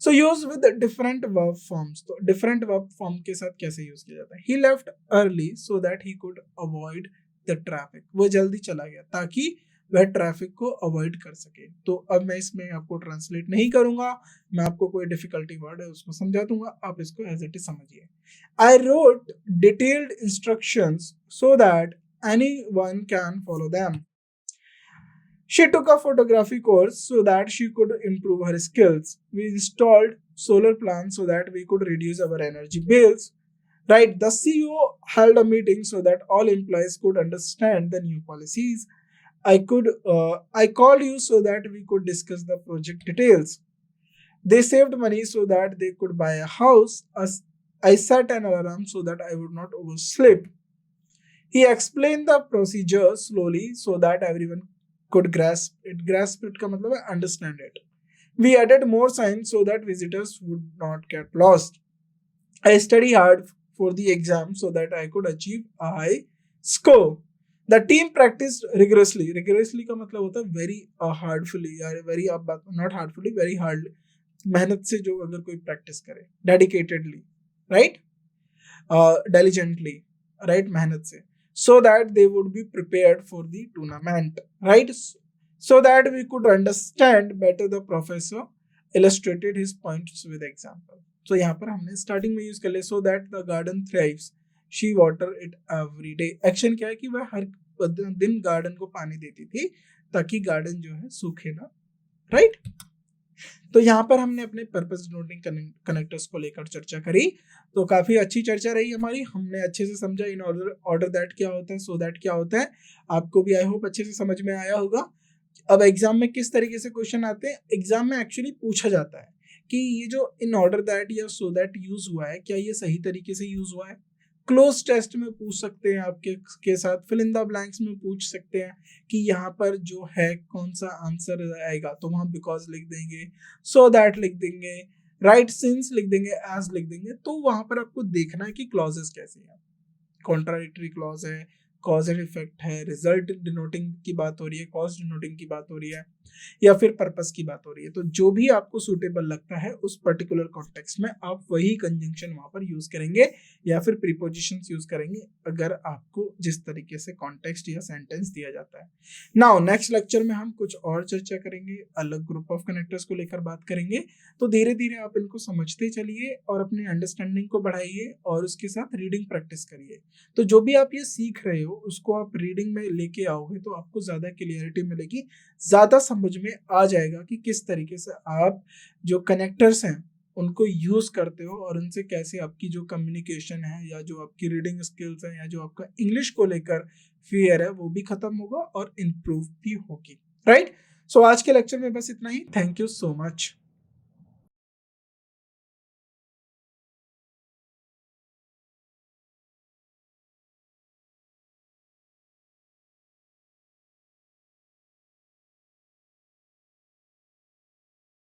So use with different verb forms. तो डिफरेंट वर्ब फॉर्म के साथ कैसे यूज किया जाता है? He left early so that he could avoid the traffic. वो जल्दी चला गया ताकि वह ट्रैफिक को अवॉइड कर सके। तो अब मैं इसमें आपको ट्रांसलेट नहीं करूंगा, मैं आपको कोई डिफिकल्टी वर्ड है उसको समझा दूंगा, आप इसको एज इट इज समझिए। I wrote detailed instructions so that anyone can follow them. She took a photography course so that she could improve her skills. We installed solar plants so that we could reduce our energy bills. Right, the CEO held a meeting so that all employees could understand the new policies. I called you so that we could discuss the project details. They saved money so that they could buy a house. I set an alarm so that I would not oversleep. He explained the procedure slowly so that everyone could grasp it. Grasp it का मतलब है understand it. We added more signs so that visitors would not get lost. I studied hard for the exam so that I could achieve a high score. The team practiced rigorously. Rigorously का मतलब होता है very hardfully या very not hardfully, very hard. मेहनत से जो अगर कोई practice करे, dedicatedly, right? Diligently, right? मेहनत से, so that they would be prepared for the tournament, right? So that we could understand better, the professor illustrated his points with example. So यहाँ पर हमने स्टार्टिंग में यूज कर लिया so that the garden thrives. She water it every day. Action क्या है कि वह हर दिन गार्डन को पानी देती थी ताकि गार्डन जो है सूखे ना, राइट? तो यहाँ पर हमने अपने पर्पस डिनोटिंग कनेक्टर्स को लेकर चर्चा करी. तो काफी अच्छी चर्चा रही हमारी. हमने अच्छे से समझा इन ऑर्डर दैट क्या होता है, सो दैट क्या होता है. आपको भी आई होप अच्छे से समझ में आया होगा. अब एग्जाम में किस तरीके से क्वेश्चन आते हैं, एग्जाम में एक्चुअली पूछा जाता है कि ये जो इन ऑर्डर दैट या सो दैट यूज हुआ है, क्या ये सही तरीके से यूज हुआ है. क्लोज टेस्ट में पूछ सकते हैं आपके के साथ, फिल इन द ब्लैंक्स में पूछ सकते हैं कि यहाँ पर जो है कौन सा आंसर आएगा, तो वहां बिकॉज लिख देंगे, सो दैट लिख देंगे, राइट, सिंस लिख देंगे, एज लिख देंगे. तो वहां पर आपको देखना है कि क्लॉजेस कैसे हैं. कॉन्ट्राडिक्टरी क्लॉज है, कॉज एंड इफेक्ट है, रिजल्ट डिनोटिंग की बात हो रही है, कॉज डिनोटिंग की बात हो रही है, या फिर पर्पस की बात हो रही है. तो जो भी आपको सूटेबल लगता है उस पर्टिकुलर कॉन्टेक्स्ट में आप वही कंजंक्शन वहां पर यूज करेंगे या फिर प्रीपोजिशंस यूज करेंगे अगर आपको जिस तरीके से कॉन्टेक्स्ट या सेंटेंस दिया जाता है. नाउ नेक्स्ट लेक्चर में हम कुछ और चर्चा करेंगे, अलग ग्रुप ऑफ कनेक्टर्स को लेकर बात करेंगे. तो धीरे धीरे आप इनको समझते चलिए और अपनी अंडरस्टैंडिंग को बढ़ाइए और उसके साथ रीडिंग प्रैक्टिस करिए. तो जो भी आप ये सीख रहे हो उसको आप रीडिंग में लेके आओगे तो आपको ज्यादा क्लियरिटी मिलेगी, ज्यादा समझ में आ जाएगा कि किस तरीके से आप जो कनेक्टर्स हैं उनको यूज करते हो और उनसे कैसे आपकी जो कम्युनिकेशन है या जो आपकी रीडिंग स्किल्स है या जो आपका इंग्लिश को लेकर फियर है वो भी खत्म होगा और इम्प्रूव भी होगी, राइट? सो आज के लेक्चर में बस इतना ही. Thank you so much.